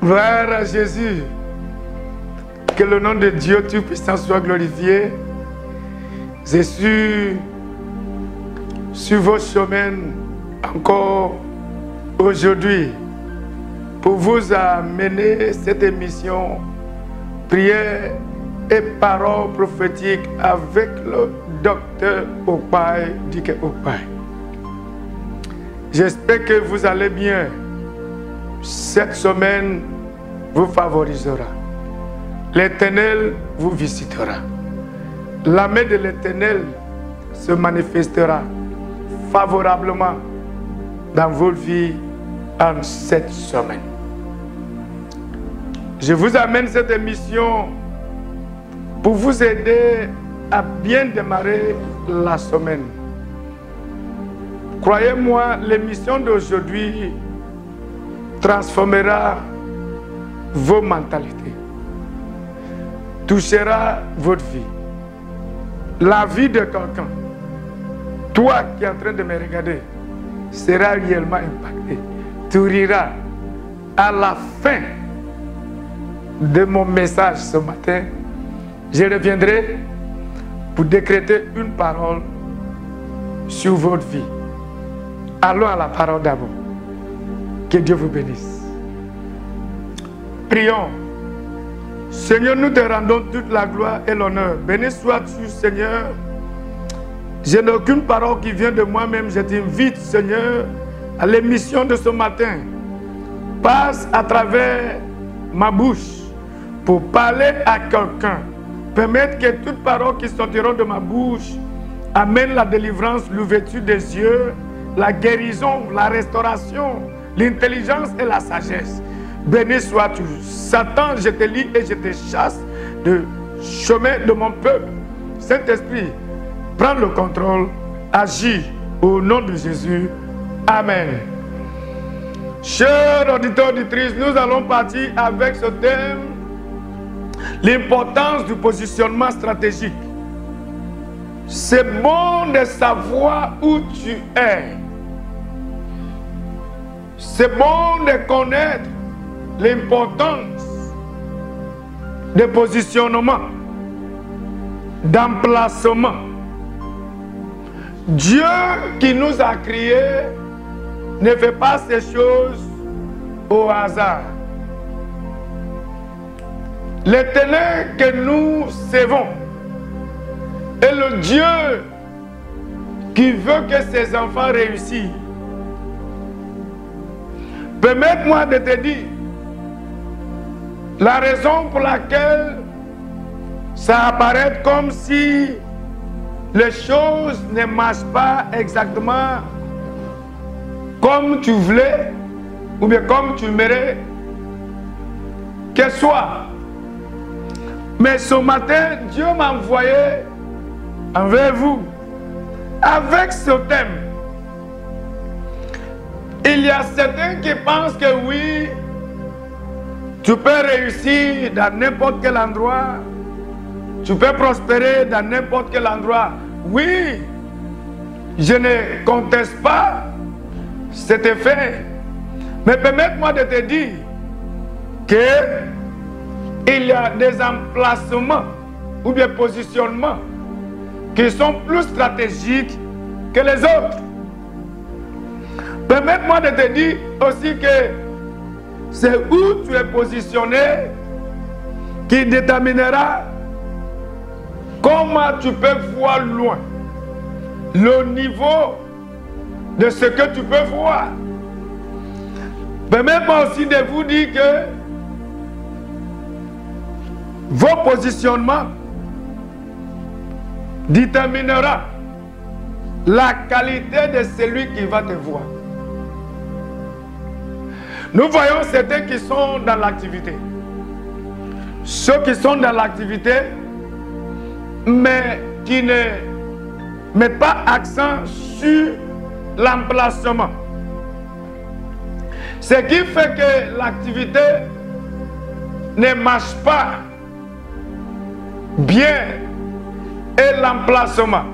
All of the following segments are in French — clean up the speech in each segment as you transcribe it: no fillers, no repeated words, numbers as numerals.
Gloire à Jésus. Que le nom de Dieu Tout-Puissant soit glorifié. Je suis sur vos chemins encore aujourd'hui pour vous amener cette émission prière et paroles prophétiques avec le docteur Opaï Dike Opaï. J'espère que vous allez bien. Cette semaine vous favorisera. L'Éternel vous visitera. La main de l'Éternel se manifestera favorablement dans vos vies en cette semaine. Je vous amène cette émission pour vous aider à bien démarrer la semaine. Croyez-moi, l'émission d'aujourd'hui transformera vos mentalités, touchera votre vie, la vie de quelqu'un. Toi qui es en train de me regarder sera réellement impacté. Tu riras. À la fin de mon message ce matin, je reviendrai pour décréter une parole sur votre vie. Allons à la parole d'abord. Que Dieu vous bénisse. Prions. Seigneur, nous te rendons toute la gloire et l'honneur. Béni sois-tu, Seigneur. Je n'ai aucune parole qui vient de moi-même. Je t'invite, Seigneur, à l'émission de ce matin. Passe à travers ma bouche pour parler à quelqu'un. Permettre que toute parole qui sortira de ma bouche amène la délivrance, l'ouverture des yeux, la guérison, la restauration, l'intelligence et la sagesse. Béni sois-tu. Satan, je te lis et je te chasse du chemin de mon peuple. Saint-Esprit, prends le contrôle, agis au nom de Jésus. Amen. Chers auditeurs, auditrices, nous allons partir avec ce thème, l'importance du positionnement stratégique. C'est bon de savoir où tu es. C'est bon de connaître l'importance de positionnement, d'emplacement. Dieu qui nous a créés ne fait pas ces choses au hasard. L'Éternel que nous servons est le Dieu qui veut que ses enfants réussissent. Permette-moi de te dire la raison pour laquelle ça apparaît comme si les choses ne marchent pas exactement comme tu voulais ou bien comme tu aimerais qu'elles soient. Mais ce matin, Dieu m'a envoyé envers vous avec ce thème. Il y a certains qui pensent que oui, tu peux réussir dans n'importe quel endroit, tu peux prospérer dans n'importe quel endroit. Oui, je ne conteste pas cet effet, mais permette-moi de te dire qu'il y a des emplacements ou des positionnements qui sont plus stratégiques que les autres. Permette-moi de te dire aussi que c'est où tu es positionné qui déterminera comment tu peux voir loin, le niveau de ce que tu peux voir. Permettez-moi aussi de vous dire que vos positionnements déterminera la qualité de celui qui va te voir. Nous voyons certains qui sont dans l'activité. Ceux qui sont dans l'activité, mais qui ne mettent pas accent sur l'emplacement. Ce qui fait que l'activité ne marche pas bien et l'emplacement.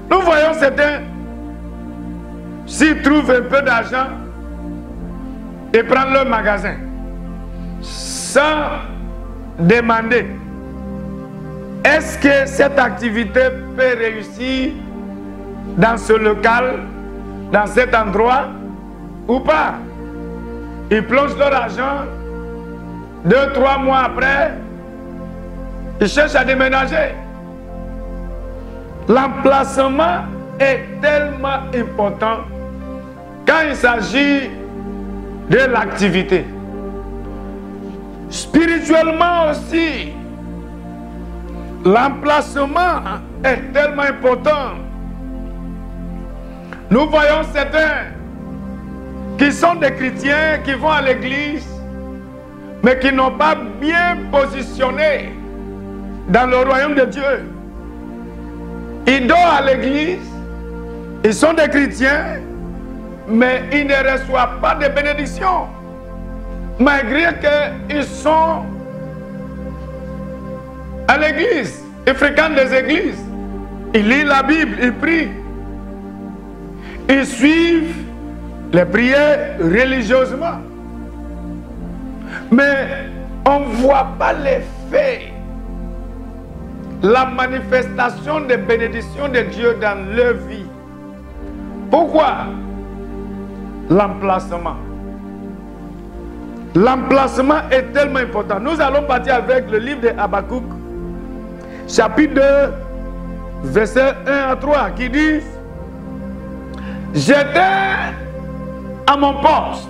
Nous voyons certains, s'ils trouvent un peu d'argent, et prennent leur magasin. sans demander, est-ce que cette activité peut réussir dans ce local, dans cet endroit ou pas? Ils plongent leur argent, 2-3 mois après, ils cherchent à déménager. L'emplacement est tellement important quand il s'agit de l'activité. Spirituellement aussi, l'emplacement est tellement important. Nous voyons certains qui sont des chrétiens, qui vont à l'église, mais qui n'ont pas bien positionné dans le royaume de Dieu. Ils dorment à l'église, ils sont des chrétiens, mais ils ne reçoivent pas de bénédiction, malgré qu'ils sont à l'église, ils fréquentent les églises, ils lisent la Bible, ils prient, ils suivent les prières religieusement, mais on ne voit pas l'effet, la manifestation des bénédictions de Dieu dans leur vie. Pourquoi? L'emplacement. L'emplacement est tellement important. Nous allons partir avec le livre de Habakkuk, chapitre 2, versets 1 à 3, qui dit: j'étais à mon poste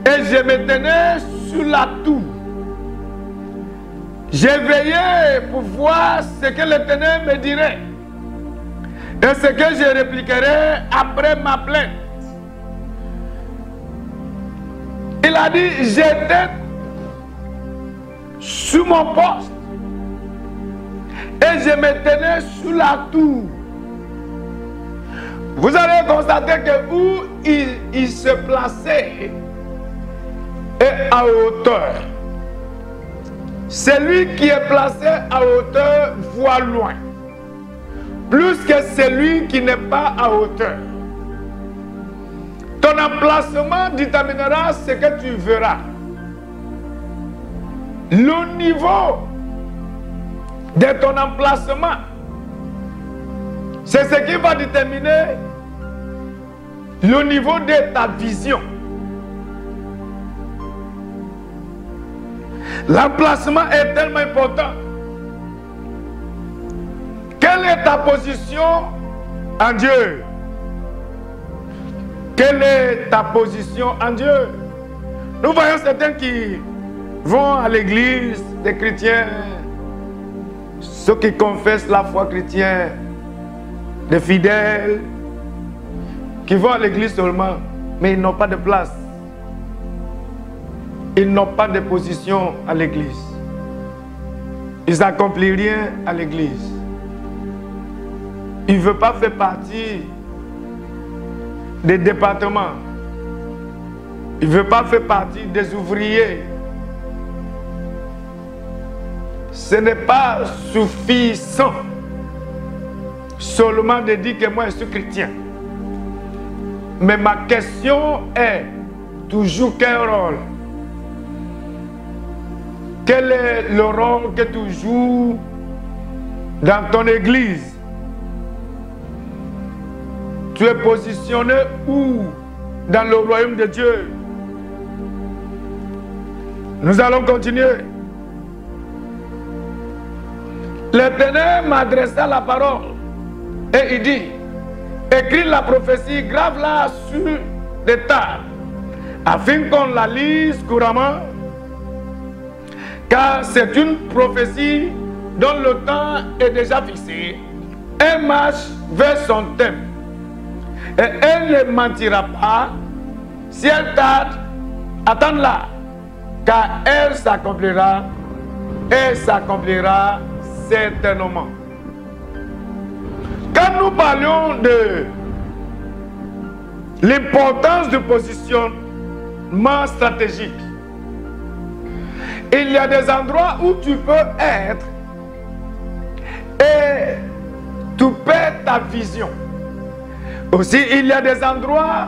et je me tenais sur la tour. J'ai veillé pour voir ce que l'Éternel me dirait et ce que je répliquerai après ma plainte. Il a dit: j'étais sur mon poste et je me tenais sur la tour. Vous allez constater que où il se plaçait est à hauteur. Celui qui est placé à hauteur voit loin, plus que celui qui n'est pas à hauteur. Ton emplacement déterminera ce que tu verras. Le niveau de ton emplacement, c'est ce qui va déterminer le niveau de ta vision. L'emplacement est tellement important. Quelle est ta position en Dieu? Quelle est ta position en Dieu? Nous voyons certains qui vont à l'église, des chrétiens, ceux qui confessent la foi chrétienne, des fidèles, qui vont à l'église seulement, mais ils n'ont pas de place. Ils n'ont pas de position à l'église. Ils n'accomplissent rien à l'église. Ils ne veulent pas faire partie des départements. Ils ne veulent pas faire partie des ouvriers. Ce n'est pas suffisant seulement de dire que moi je suis chrétien. Mais ma question est toujours quel rôle? Quel est le rôle que tu joues dans ton église? Tu es positionné où dans le royaume de Dieu? Nous allons continuer. L'Éternel m'adressa la parole et il dit: écris la prophétie, grave-la sur des tables, afin qu'on la lise couramment, car c'est une prophétie dont le temps est déjà fixé. Elle marche vers son thème et elle ne mentira pas. Si elle tarde, attends-la, car elle s'accomplira et s'accomplira certainement. Quand nous parlions de l'importance du positionnement stratégique, il y a des endroits où tu peux être et tu perds ta vision. Aussi, il y a des endroits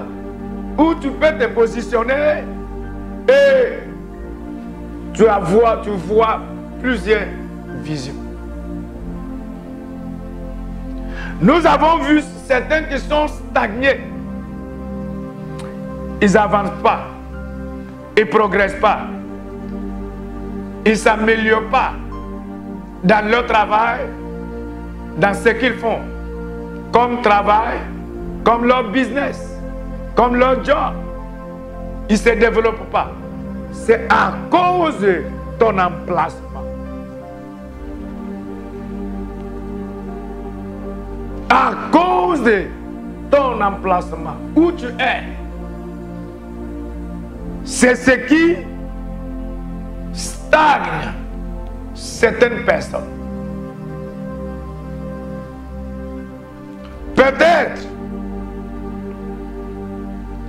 où tu peux te positionner et tu vois plusieurs visions. Nous avons vu certains qui sont stagnés. Ils n'avancent pas. Ils ne progressent pas. Ils ne s'améliorent pas dans leur travail, dans ce qu'ils font, comme travail, comme leur business, comme leur job. Ils ne se développent pas. C'est à cause de ton emplacement. À cause de ton emplacement, où tu es, c'est ce qui stagne certaines personnes. Peut-être,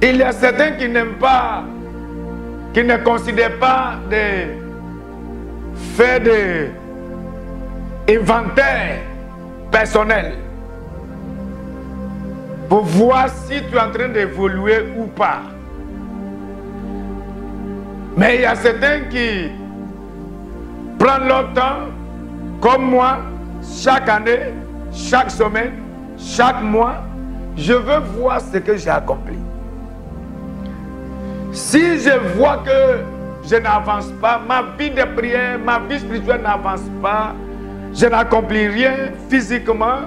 il y a certains qui n'aiment pas, qui ne considèrent pas de faire des inventaires personnels pour voir si tu es en train d'évoluer ou pas. Mais il y a certains qui prennent leur temps, comme moi, chaque année, chaque semaine, chaque mois, je veux voir ce que j'ai accompli. Si je vois que je n'avance pas, ma vie de prière, ma vie spirituelle n'avance pas, je n'accomplis rien physiquement,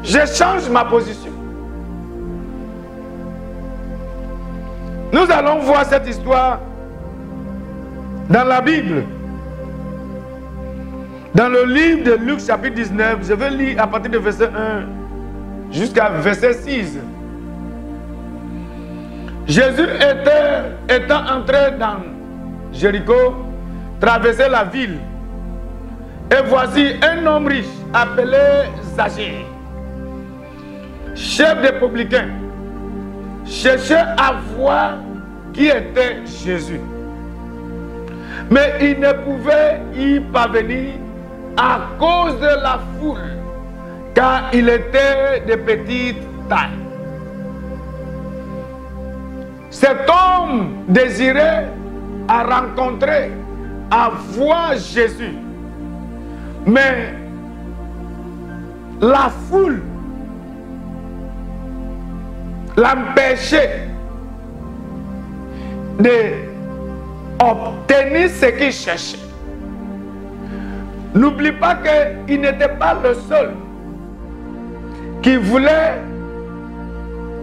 je change ma position. Nous allons voir cette histoire dans la Bible. Dans le livre de Luc chapitre 19, je vais lire à partir du verset 1 jusqu'à verset 6. Jésus étant entré dans Jéricho, traversait la ville. Et voici un homme riche appelé Zachée, chef des publicains, cherchait à voir qui était Jésus. Mais il ne pouvait y parvenir à cause de la foule, car il était de petite taille. Cet homme désirait à rencontrer, à voir Jésus. Mais la foule l'empêchait d'obtenir ce qu'il cherchait. N'oublie pas qu'il n'était pas le seul qui voulait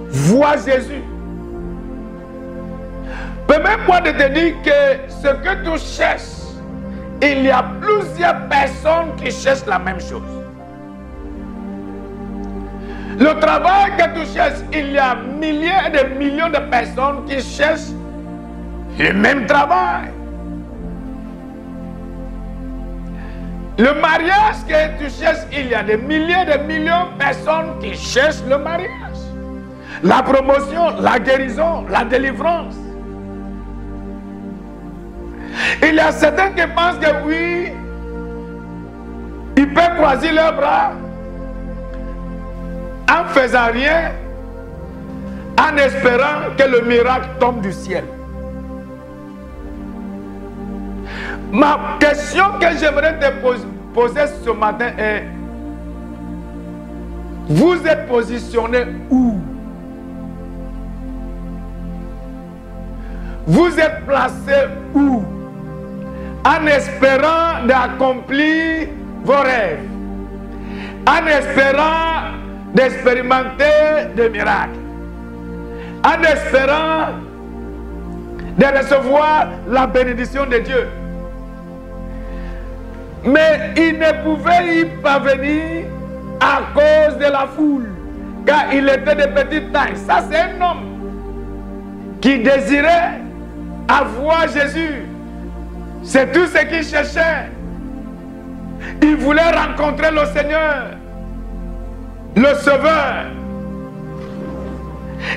voir Jésus. Permets-moi de te dire que ce que tu cherches, il y a plusieurs personnes qui cherchent la même chose. Le travail que tu cherches, il y a milliers et des millions de personnes qui cherchent le même travail. Le mariage que tu cherches, il y a des milliers et des millions de personnes qui cherchent le mariage. La promotion, la guérison, la délivrance. Il y a certains qui pensent que oui, ils peuvent croiser leurs bras en faisant rien, en espérant que le miracle tombe du ciel. Ma question que j'aimerais te poser ce matin est: vous êtes positionné où? Vous êtes placé où? En espérant d'accomplir vos rêves, en espérant d'expérimenter des miracles, en espérant de recevoir la bénédiction de Dieu. Mais il ne pouvait y parvenir à cause de la foule, car il était de petite taille. Ça, c'est un homme qui désirait avoir Jésus. C'est tout ce qu'il cherchait. Il voulait rencontrer le Seigneur, le Sauveur.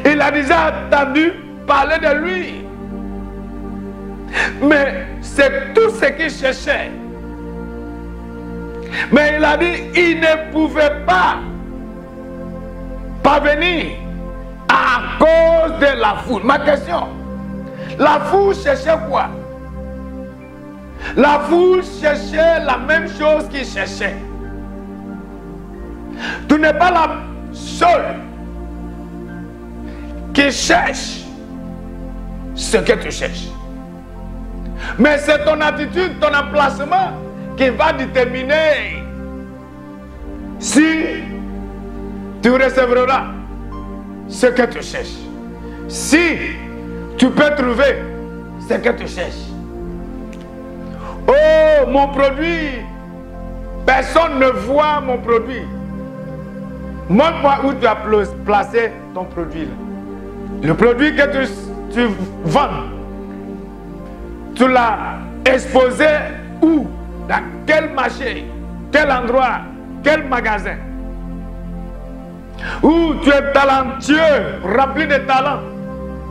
Il a déjà entendu parler de lui. Mais c'est tout ce qu'il cherchait. Mais il a dit, il ne pouvait pas parvenir à cause de la foule. Ma question, la foule cherchait quoi? La foule cherchait la même chose qu'il cherchait. Tu n'es pas la seule qui cherche ce que tu cherches. Mais c'est ton attitude, ton emplacement qui va déterminer si tu recevras ce que tu cherches. Si tu peux trouver ce que tu cherches. Oh, mon produit, personne ne voit mon produit. Montre-moi où tu as placé ton produit. Là. Le produit que tu vends, tu l'as exposé où? Dans quel marché? Quel endroit? Quel magasin? Où tu es talentueux, rempli de talent,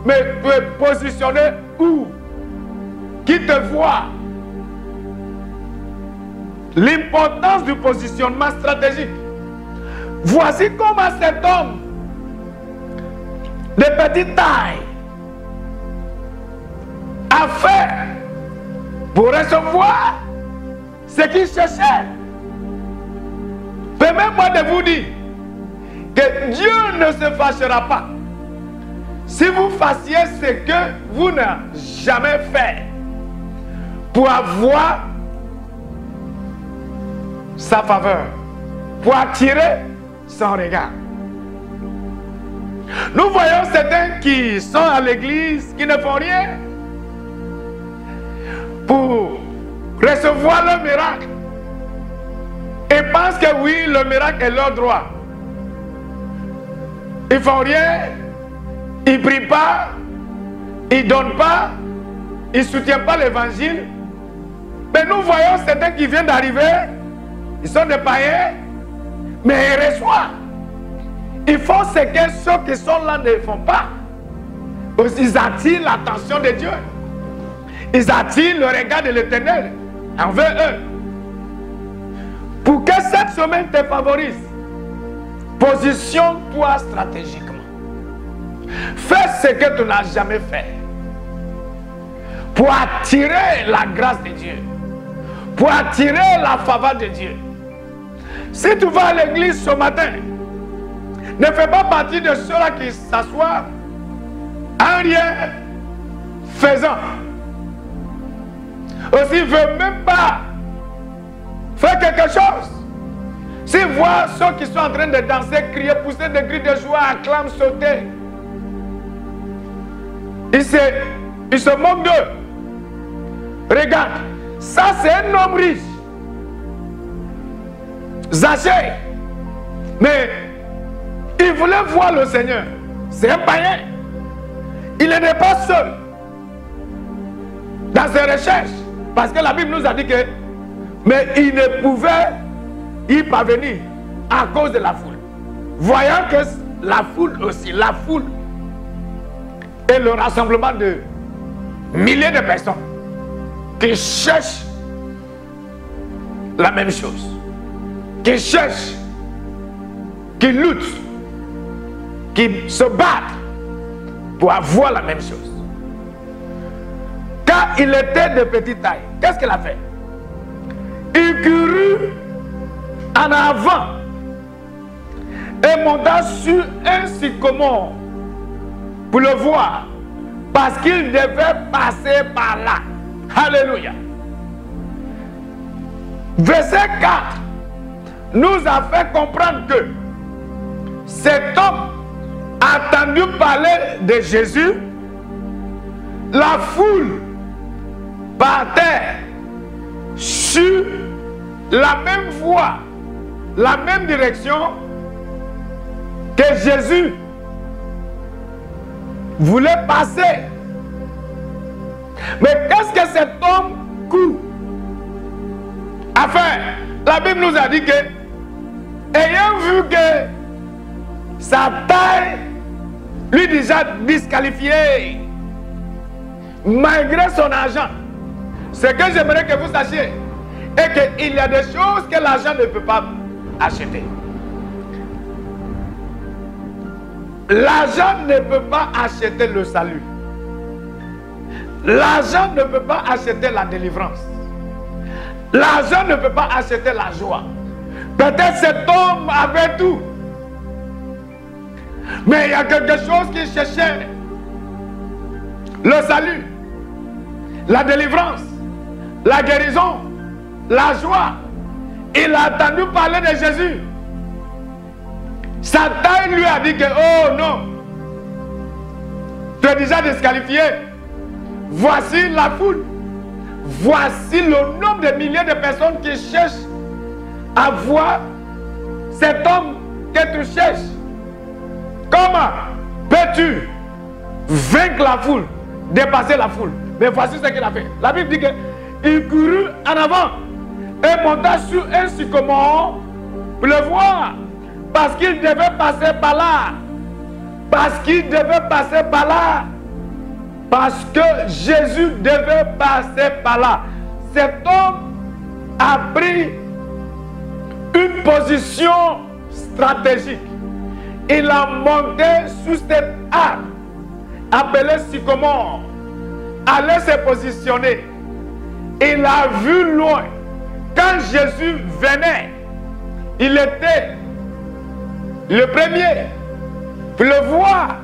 mais tu es positionné où? Qui te voit? L'importance du positionnement stratégique. Voici comment cet homme de petite taille a fait pour recevoir ce qu'il cherchait. Permettez-moi de vous dire que Dieu ne se fâchera pas si vous fassiez ce que vous n'avez jamais fait pour avoir sa faveur, pour attirer son regard. Nous voyons certains qui sont à l'église, qui ne font rien pour recevoir le miracle et pensent que oui, le miracle est leur droit. Ils ne font rien, ils ne prient pas, ils ne donnent pas, ils ne soutiennent pas l'évangile. Mais nous voyons certains qui viennent d'arriver, ils sont des païens, mais ils reçoivent. Ils font ce que ceux qui sont là ne font pas. Ils attirent l'attention de Dieu. Ils attirent le regard de l'Éternel envers eux. Pour que cette semaine te favorise, positionne-toi stratégiquement. Fais ce que tu n'as jamais fait. Pour attirer la grâce de Dieu. Pour attirer la faveur de Dieu. Si tu vas à l'église ce matin, ne fais pas partie de ceux-là qui s'assoient en rien faisant. Aussi, ne veut même pas faire quelque chose. Si voient ceux qui sont en train de danser, crier, pousser des cris de joie, acclamer, sauter, ils se moquent d'eux. Regarde, ça c'est un homme riche. Zachée. Mais il voulait voir le Seigneur. C'est un païen. Il n'est pas seul dans ses recherches. Parce que la Bible nous a dit que mais il ne pouvait y parvenir à cause de la foule. Voyant que la foule aussi, la foule est le rassemblement de milliers de personnes qui cherchent la même chose, qui cherchent, qui luttent, qui se battent pour avoir la même chose. Quand il était de petite taille, qu'est-ce qu'il a fait? Il courut en avant et monta sur un sycomore pour le voir, parce qu'il devait passer par là. Alléluia. Verset 4 nous a fait comprendre que cet homme a entendu parler de Jésus. La foule partait sur la même voie, la même direction que Jésus voulait passer. Mais qu'est-ce que cet homme court à faire? La Bible nous a dit que, ayant vu que sa taille lui déjà disqualifié, malgré son argent, ce que j'aimerais que vous sachiez est qu'il y a des choses que l'argent ne peut pas acheter. L'argent ne peut pas acheter le salut. L'argent ne peut pas acheter la délivrance. L'argent ne peut pas acheter la joie. Peut-être cet homme avait tout. Mais il y a quelque chose qui cherchait. Le salut, la délivrance, la guérison, la joie. Il a entendu parler de Jésus. Satan lui a dit que, oh non, tu es déjà disqualifié. Voici la foule. Voici le nombre de milliers de personnes qui cherchent à voir cet homme que tu cherches. Comment peux-tu vaincre la foule, dépasser la foule? Mais voici ce qu'il a fait. La Bible dit qu'il courut en avant et monta sur un sycomore pour le voir. Parce qu'il devait passer par là. Parce qu'il devait passer par là. Parce que Jésus devait passer par là. Cet homme a pris une position stratégique. Il a monté sous cet arbre appelé sycomore. Allait se positionner. Il a vu loin. Quand Jésus venait, il était le premier pour le voir.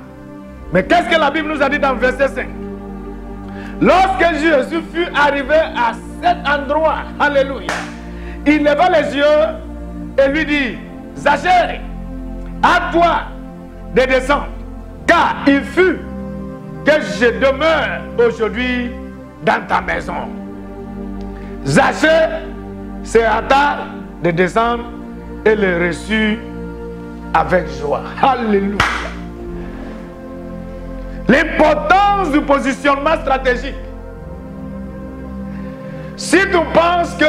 Mais qu'est-ce que la Bible nous a dit dans verset 5? Lorsque Jésus fut arrivé à cet endroit, alléluia, il leva les yeux et lui dit, Zachée, à toi de descendre, car il fut que je demeure aujourd'hui dans ta maison. Zachée se hâta de descendre et le reçut avec joie. Alléluia. L'importance du positionnement stratégique. Si tu penses que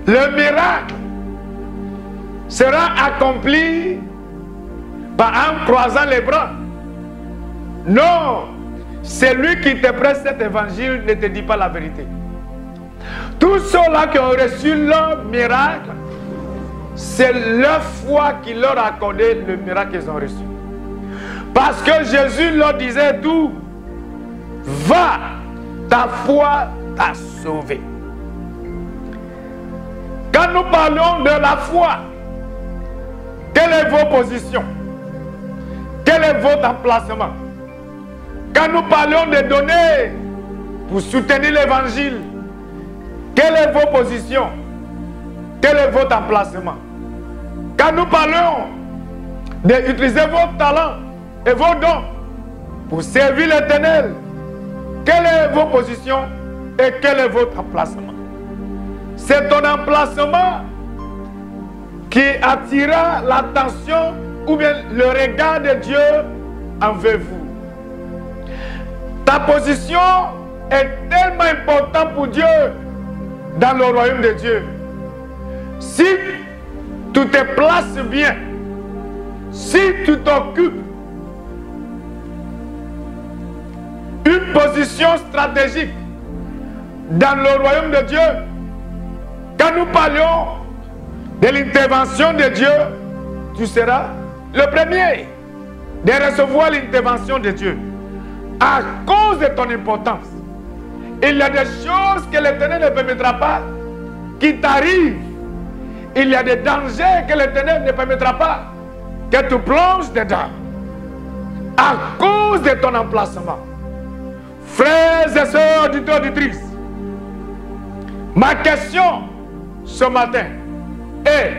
le miracle sera accompli en croisant les bras, non, celui qui te prête cet évangile ne te dit pas la vérité. Tous ceux-là qui ont reçu leur miracle, c'est leur foi qui leur a accordé le miracle qu'ils ont reçu. Parce que Jésus leur disait tout, va, ta foi t'a sauvé. Quand nous parlons de la foi, quelle est vos positions? Quel est votre emplacement? Quand nous parlons de donner pour soutenir l'évangile, quelle est vos positions? Quel est votre emplacement? Quand nous parlons d'utiliser vos talents et vos dons pour servir l'Éternel, quelle est vos positions et quel est votre emplacement? C'est ton emplacement qui attira l'attention ou bien le regard de Dieu envers vous. Ta position est tellement importante pour Dieu dans le royaume de Dieu. Si tu te places bien, si tu t'occupes une position stratégique dans le royaume de Dieu, quand nous parlons de l'intervention de Dieu, tu seras le premier de recevoir l'intervention de Dieu. À cause de ton importance, il y a des choses que l'Éternel ne permettra pas qui t'arrivent. Il y a des dangers que l'Éternel ne permettra pas que tu plonges dedans. À cause de ton emplacement. Frères et sœurs auditeurs, auditrices, ma question ce matin est: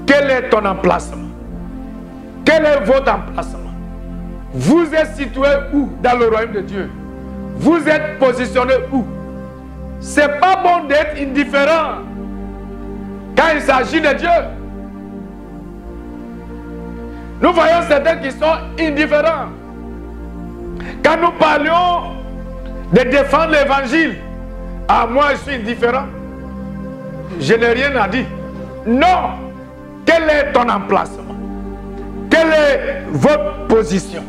quel est ton emplacement? Quel est votre emplacement? Vous êtes situé où dans le royaume de Dieu? Vous êtes positionné où? C'est pas bon d'être indifférent quand il s'agit de Dieu. Nous voyons certains qui sont indifférents. Quand nous parlions de défendre l'évangile, ah, moi je suis indifférent, je n'ai rien à dire. Non. Quel est ton emplacement? Quelle est votre position?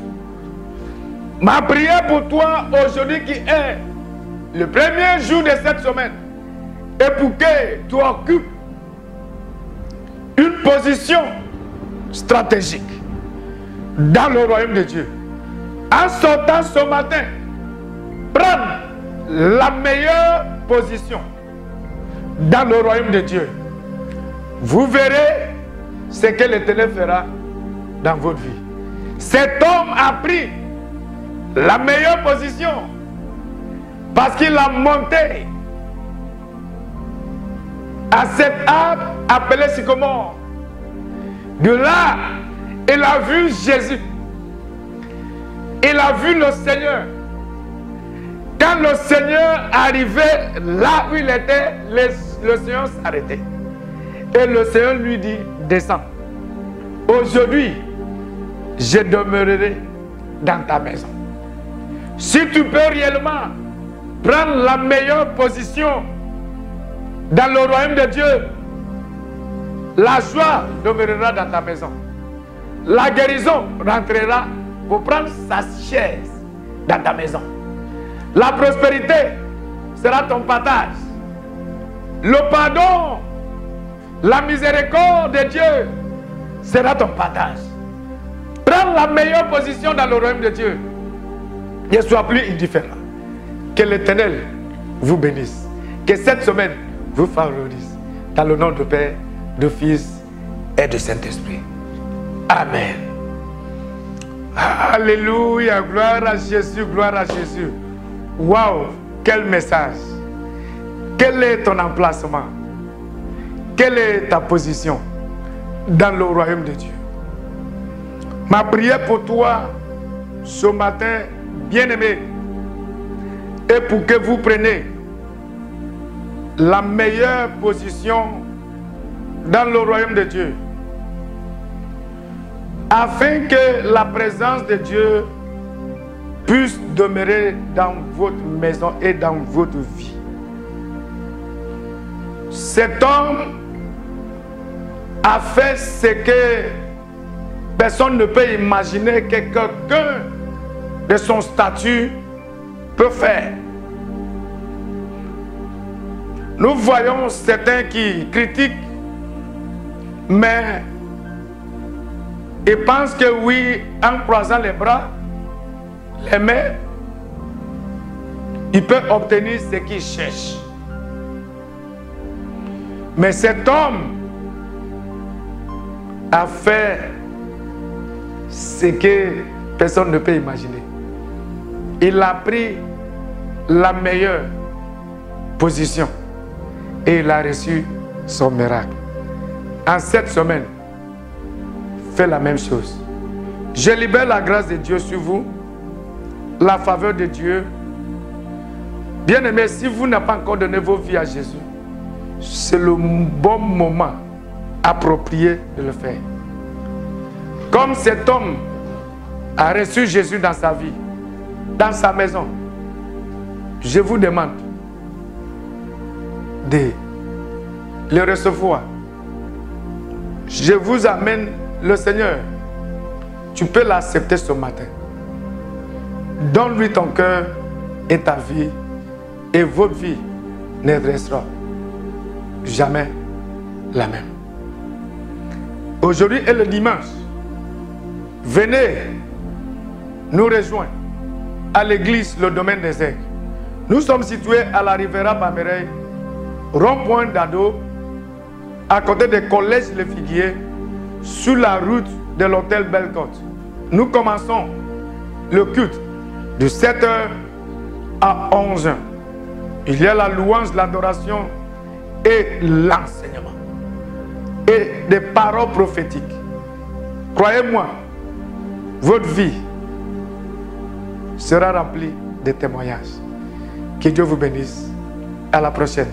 Ma prière pour toi aujourd'hui, qui est le premier jour de cette semaine, est pour que tu occupes une position stratégique dans le royaume de Dieu. En sortant ce matin, prends la meilleure position dans le royaume de Dieu, vous verrez ce que l'Éternel fera dans votre vie. Cet homme a pris la meilleure position parce qu'il a monté à cet arbre appelé sycomore. De là, il a vu Jésus. Il a vu le Seigneur. Quand le Seigneur arrivait là où il était, le Seigneur s'arrêtait. Et le Seigneur lui dit, descends. Aujourd'hui, je demeurerai dans ta maison. Si tu peux réellement prendre la meilleure position dans le royaume de Dieu, la joie demeurera dans ta maison. La guérison rentrera pour prendre sa chaise dans ta maison. La prospérité sera ton partage. Le pardon, la miséricorde de Dieu sera ton partage. Prends la meilleure position dans le royaume de Dieu. Ne sois plus indifférent. Que l'Éternel vous bénisse. Que cette semaine vous favorise. Dans le nom du Père, du Fils et du Saint-Esprit. Amen. Alléluia. Gloire à Jésus. Gloire à Jésus. Waouh. Quel message. Quel est ton emplacement? Quelle est ta position dans le royaume de Dieu? Ma prière pour toi ce matin, bien-aimé, est pour que vous preniez la meilleure position dans le royaume de Dieu, afin que la présence de Dieu puisse demeurer dans votre maison et dans votre vie. Cet homme a fait ce que personne ne peut imaginer que quelqu'un de son statut peut faire. Nous voyons certains qui critiquent, mais ils pensent que oui, en croisant les bras, les mains, ils peuvent obtenir ce qu'ils cherchent. Mais cet homme a fait ce que personne ne peut imaginer. Il a pris la meilleure position et il a reçu son miracle. En cette semaine, fais la même chose. Je libère la grâce de Dieu sur vous, la faveur de Dieu. Bien-aimés, si vous n'avez pas encore donné vos vies à Jésus, c'est le bon moment approprié de le faire. Comme cet homme a reçu Jésus dans sa vie, dans sa maison, je vous demande de le recevoir. Je vous amène le Seigneur. Tu peux l'accepter ce matin. Donne-lui ton cœur et ta vie, et votre vie ne restera jamais la même. Aujourd'hui est le dimanche. Venez nous rejoindre à l'église Le Domaine des Aigles. Nous sommes situés à la Riviera Bamerey, rond-point d'Ado, à côté du collège Le Figuier, sur la route de l'hôtel Belle-Côte. Nous commençons le culte de 7h à 11h. Il y a la louange, l'adoration et l'enseignement et des paroles prophétiques. Croyez-moi, votre vie sera remplie de témoignages. Que Dieu vous bénisse. À la prochaine.